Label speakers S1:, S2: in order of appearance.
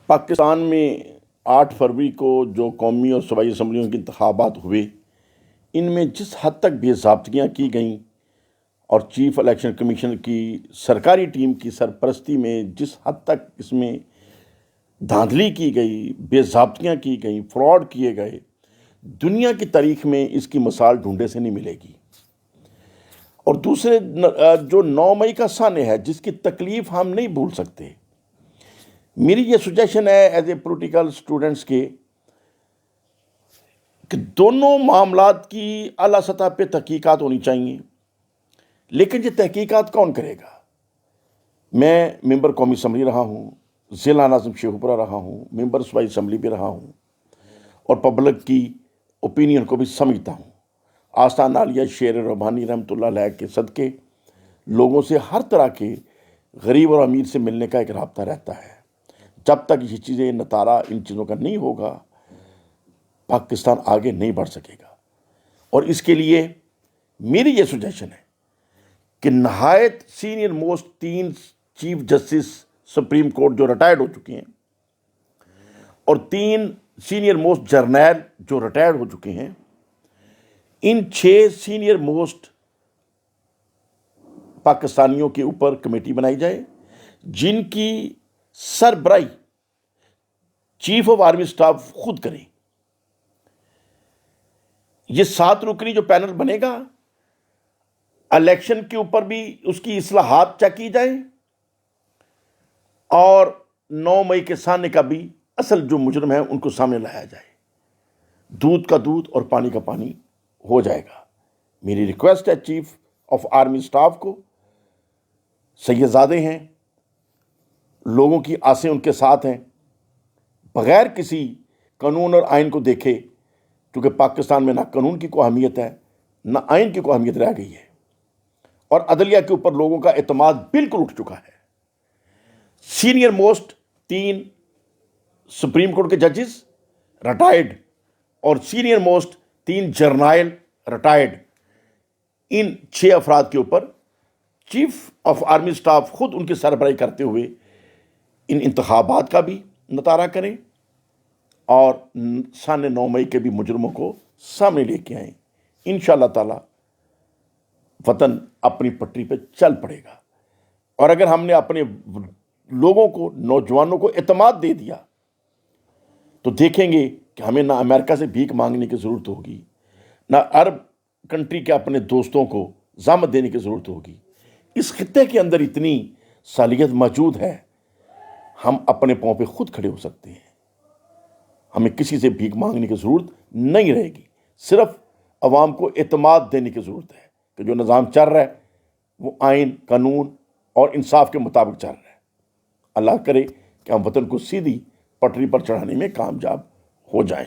S1: پاکستان میں 8 فروری کو جو قومی اور صوبائی اسمبلیوں کے انتخابات ہوئے، ان میں جس حد تک بے ضابطگیاں کی گئیں اور چیف الیکشن کمیشنر کی سرکاری ٹیم کی سرپرستی میں جس حد تک اس میں دھاندلی کی گئی، بے ضابطگیاں کی گئیں، فراڈ کیے گئے، دنیا کی تاریخ میں اس کی مثال ڈھونڈے سے نہیں ملے گی۔ اور دوسرے جو 9 مئی کا سانحہ ہے، جس کی تکلیف ہم نہیں بھول سکتے۔ میری یہ سجیشن ہے ایز اے پولیٹیکل اسٹوڈنٹس کے کہ دونوں معاملات کی اعلیٰ سطح پہ تحقیقات ہونی چاہیے، لیکن یہ تحقیقات کون کرے گا؟ میں ممبر قومی اسمبلی رہا ہوں، ضلع ناظم شیخوپورہ رہا ہوں، ممبر صوبائی اسمبلی بھی رہا ہوں، اور پبلک کی اوپینین کو بھی سمجھتا ہوں۔ آستان عالیہ شیر ربانی رحمۃ اللہ علیہ کے صدقے لوگوں سے ہر طرح کے غریب اور امیر سے ملنے کا ایک رابطہ رہتا ہے۔ جب تک یہ چیزیں نتارا ان چیزوں کا نہیں ہوگا، پاکستان آگے نہیں بڑھ سکے گا۔ اور اس کے لیے میری یہ سجیشن ہے کہ نہایت senior most 3 chief justice supreme court جو ریٹائرڈ ہو چکے ہیں، اور 3 سینئر موسٹ جرنیل جو ریٹائرڈ ہو چکے ہیں، ان 6 سینئر موسٹ پاکستانیوں کے اوپر کمیٹی بنائی جائے، جن کی سربراہی چیف آف آرمی اسٹاف خود کریں۔ یہ 7 رکنی جو پینل بنے گا، الیکشن کے اوپر بھی اس کی اصلاحات چیک کی جائیں، اور 9 مئی کے سامنے کا بھی اصل جو مجرم ہیں ان کو سامنے لایا جائے۔ دودھ کا دودھ اور پانی کا پانی ہو جائے گا۔ میری ریکویسٹ ہے چیف آف آرمی اسٹاف کو، سید زادے ہیں، لوگوں کی آسیں ان کے ساتھ ہیں، بغیر کسی قانون اور آئین کو دیکھے، کیونکہ پاکستان میں نہ قانون کی کوئی اہمیت ہے، نہ آئین کی کوئی اہمیت رہ گئی ہے، اور عدلیہ کے اوپر لوگوں کا اعتماد بالکل اٹھ چکا ہے۔ سینئر موسٹ 3 سپریم کورٹ کے ججز ریٹائرڈ اور سینئر موسٹ 3 جرنائل ریٹائرڈ، ان 6 افراد کے اوپر چیف آف آرمی اسٹاف خود ان کی سربراہی کرتے ہوئے ان انتخابات کا بھی نتارا کریں، اور سامنے 9 مئی کے بھی مجرموں کو سامنے لے کے آئیں۔ انشاءاللہ تعالی وطن اپنی پٹری پہ چل پڑے گا۔ اور اگر ہم نے اپنے لوگوں کو، نوجوانوں کو اعتماد دے دیا، تو دیکھیں گے کہ ہمیں نہ امریکہ سے بھیک مانگنے کی ضرورت ہوگی، نہ عرب کنٹری کے اپنے دوستوں کو ضامن دینے کی ضرورت ہوگی۔ اس خطے کے اندر اتنی صلاحیت موجود ہے، ہم اپنے پاؤں پہ خود کھڑے ہو سکتے ہیں۔ ہمیں کسی سے بھیک مانگنے کی ضرورت نہیں رہے گی، صرف عوام کو اعتماد دینے کی ضرورت ہے کہ جو نظام چل رہا ہے وہ آئین، قانون اور انصاف کے مطابق چل رہا ہے۔ اللہ کرے کہ ہم وطن کو سیدھی پٹری پر چڑھانے میں کامیاب ہو جائیں۔